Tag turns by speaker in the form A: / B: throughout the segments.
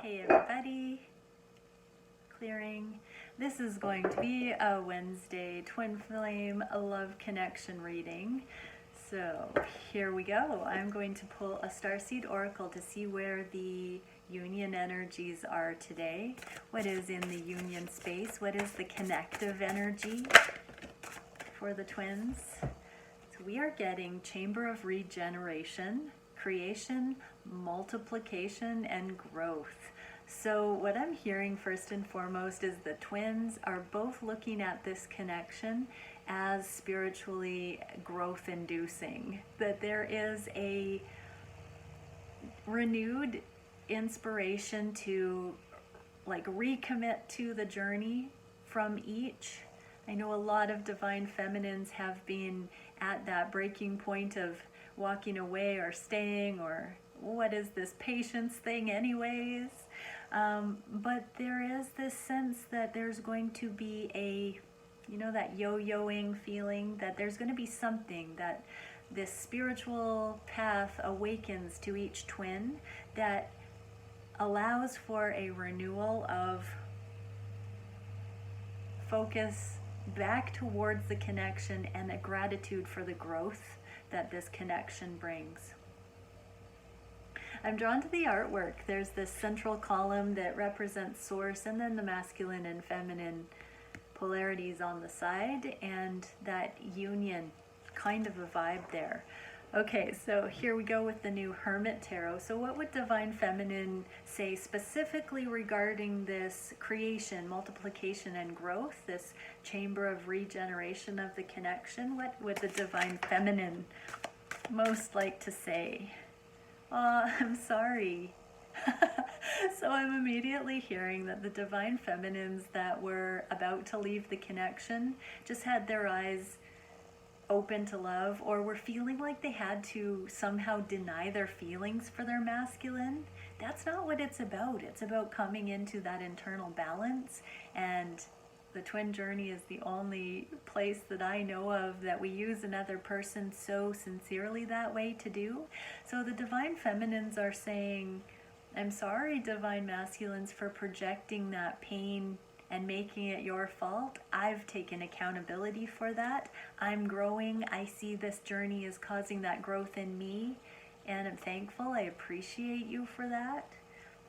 A: Hey everybody, clearing. This is going to be a Wednesday twin flame love connection reading. So here we go. I'm going to pull a Starseed Oracle to see where the union energies are today. What is in the union space? What is the connective energy for the twins? So we are getting Chamber of Regeneration, creation, multiplication, and growth. So what I'm hearing first and foremost is the twins are both looking at this connection as spiritually growth inducing, that there is a renewed inspiration to like recommit to the journey from each. I know a lot of divine feminines have been at that breaking point of walking away or staying, or what is this patience thing anyways? But there is this sense that there's going to be a, that yo-yoing feeling, that there's going to be something that this spiritual path awakens to each twin that allows for a renewal of focus back towards the connection and a gratitude for the growth that this connection brings. I'm drawn to the artwork. There's this central column that represents source, and then the masculine and feminine polarities on the side, and that union, kind of a vibe there. Okay, so here we go with the new Hermit Tarot. So what would Divine Feminine say specifically regarding this creation, multiplication, and growth, this chamber of regeneration of the connection? What would the Divine Feminine most like to say? I'm sorry. So I'm immediately hearing that the Divine Feminines that were about to leave the connection just had their eyes open to love, or were feeling like they had to somehow deny their feelings for their masculine. That's not what it's about. It's about coming into that internal balance, and the twin journey is the only place that I know of that we use another person so sincerely that way to do. So the Divine Feminines are saying, I'm sorry, Divine Masculines, for projecting that pain and making it your fault. I've taken accountability for that. I'm growing. I see this journey is causing that growth in me, and I'm thankful. I appreciate you for that.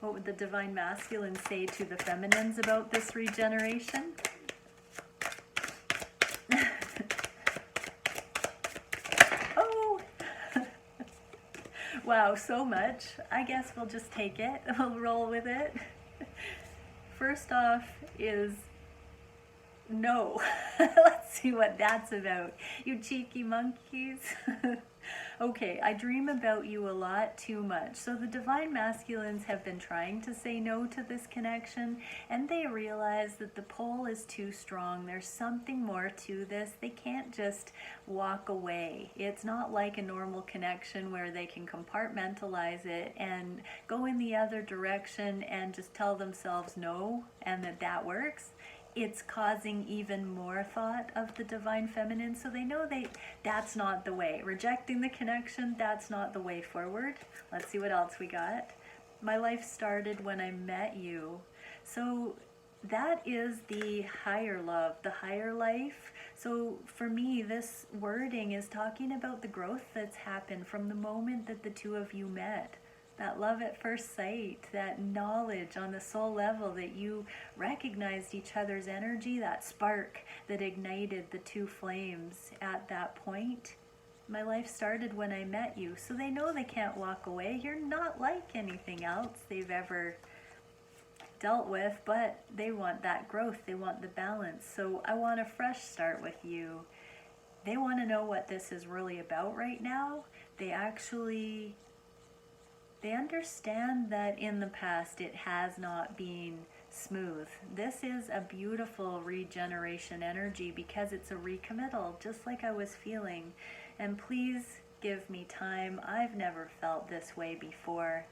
A: What would the Divine Masculine say to the feminines about this regeneration? Oh! Wow, so much. I guess we'll just take it. We'll roll with it. First off is no. Let's see what that's about. You cheeky monkeys. Okay, I dream about you a lot too much. So the Divine Masculines have been trying to say no to this connection, and they realize that the pull is too strong. There's something more to this. They can't just walk away. It's not like a normal connection where they can compartmentalize it and go in the other direction and just tell themselves no, and that works. It's causing even more thought of the Divine Feminine, so they know that's not the way. Rejecting the connection, that's not the way forward. Let's see what else we got. My life started when I met you. So that is the higher love, the higher life. So for me, this wording is talking about the growth that's happened from the moment that the two of you met. That love at first sight, that knowledge on the soul level that you recognized each other's energy, that spark that ignited the two flames at that point. My life started when I met you. So they know they can't walk away. You're not like anything else they've ever dealt with, but they want that growth. They want the balance. So I want a fresh start with you. They want to know what this is really about right now. They understand that in the past it has not been smooth. This is a beautiful regeneration energy because it's a recommittal, just like I was feeling. And please give me time. I've never felt this way before.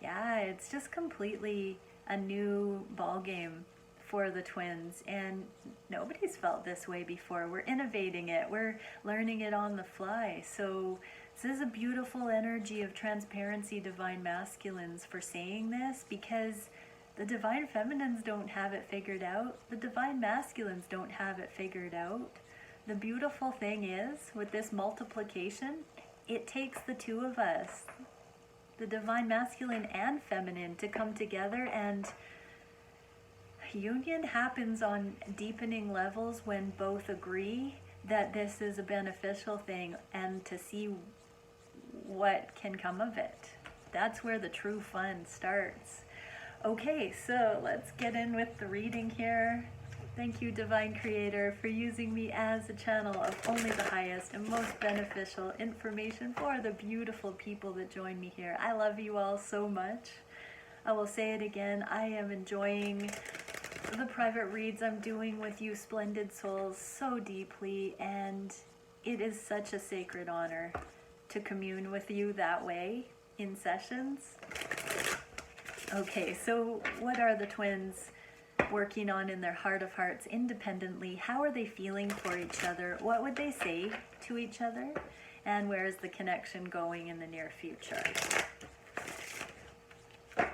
A: Yeah, it's just completely a new ballgame for the twins, and nobody's felt this way before. We're innovating it. We're learning it on the fly. So this is a beautiful energy of transparency, Divine Masculines, for saying this, because The divine feminines don't have it figured out. The divine masculines don't have it figured out. The beautiful thing is, with this multiplication, it takes the two of us, the divine masculine and feminine, to come together, and union happens on deepening levels when both agree that this is a beneficial thing and to see what can come of it. That's where the true fun starts. Okay, so let's get in with the reading here. Thank you, Divine Creator, for using me as a channel of only the highest and most beneficial information for the beautiful people that join me here. I love you all so much. I will say it again, I am enjoying the private reads I'm doing with you splendid souls so deeply, and it is such a sacred honor to commune with you that way in sessions. Okay, so what are the twins working on in their heart of hearts independently? How are they feeling for each other? What would they say to each other? And where is the connection going in the near future? I'm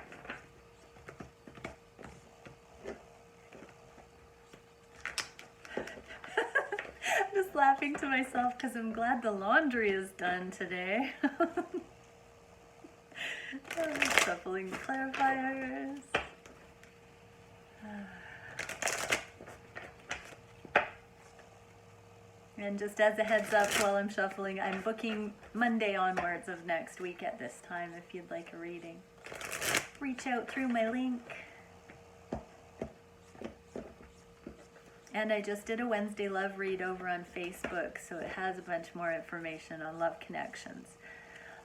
A: just laughing to myself because I'm glad the laundry is done today. Shuffling the clarifiers. And just as a heads up while I'm shuffling, I'm booking Monday onwards of next week at this time if you'd like a reading. Reach out through my link. And I just did a Wednesday love read over on Facebook, so it has a bunch more information on love connections.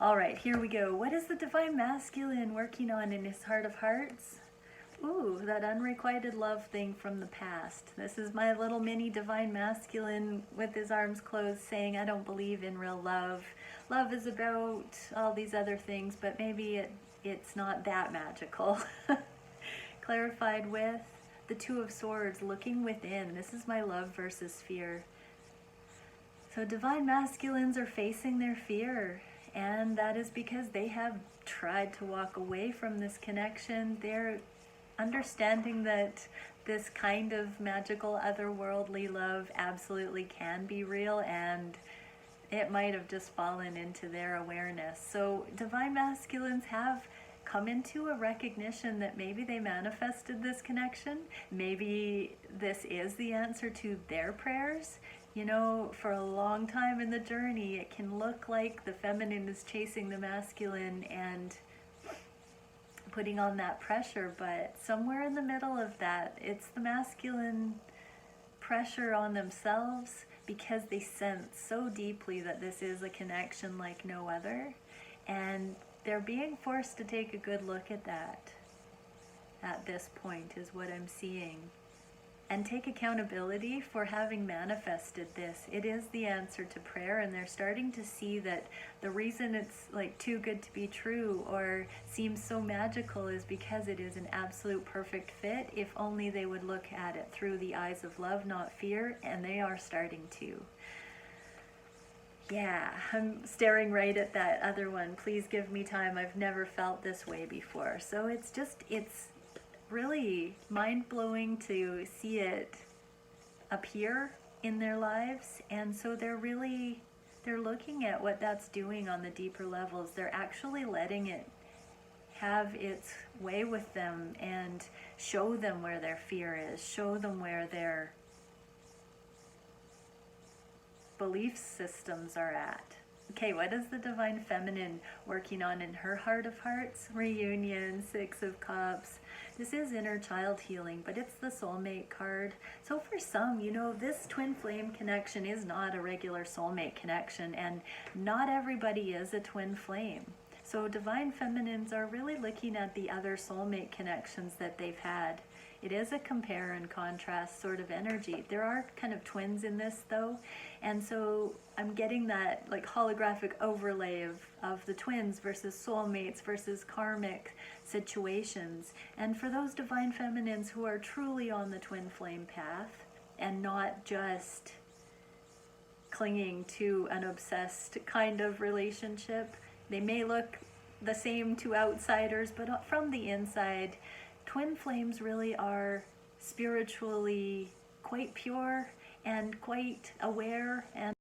A: All right, here we go. What is the divine masculine working on in his heart of hearts? Ooh, that unrequited love thing from the past. This is my little mini divine masculine with his arms closed saying, I don't believe in real love. Love is about all these other things, but maybe it's not that magical. Clarified with the Two of Swords, looking within. This is my love versus fear. So divine masculines are facing their fear. And that is because they have tried to walk away from this connection. They're understanding that this kind of magical otherworldly love absolutely can be real, and it might have just fallen into their awareness. So divine masculines have come into a recognition that maybe they manifested this connection. Maybe this is the answer to their prayers. You know, for a long time in the journey, it can look like the feminine is chasing the masculine and putting on that pressure, but somewhere in the middle of that, it's the masculine pressure on themselves because they sense so deeply that this is a connection like no other, and they're being forced to take a good look at that at this point is what I'm seeing. And take accountability for having manifested this. It is the answer to prayer, and they're starting to see that the reason it's like too good to be true or seems so magical is because it is an absolute perfect fit if only they would look at it through the eyes of love, not fear, and they are starting to. Yeah, I'm staring right at that other one. Please give me time. I've never felt this way before. So it's really mind-blowing to see it appear in their lives, and so they're looking at what that's doing on the deeper levels. They're actually letting it have its way with them and show them where their fear is, show them where their belief systems are at. Okay, what is the divine feminine working on in her heart of hearts? Reunion, Six of Cups. This is inner child healing, but it's the soulmate card. So for some, you know, this twin flame connection is not a regular soulmate connection, and not everybody is a twin flame. So divine feminines are really looking at the other soulmate connections that they've had. It is a compare and contrast sort of energy. There are kind of twins in this though, and so I'm getting that like holographic overlay of the twins versus soulmates versus karmic situations. And for those divine feminines who are truly on the twin flame path and not just clinging to an obsessed kind of relationship, they may look the same to outsiders, but from the inside, twin flames really are spiritually quite pure and quite aware and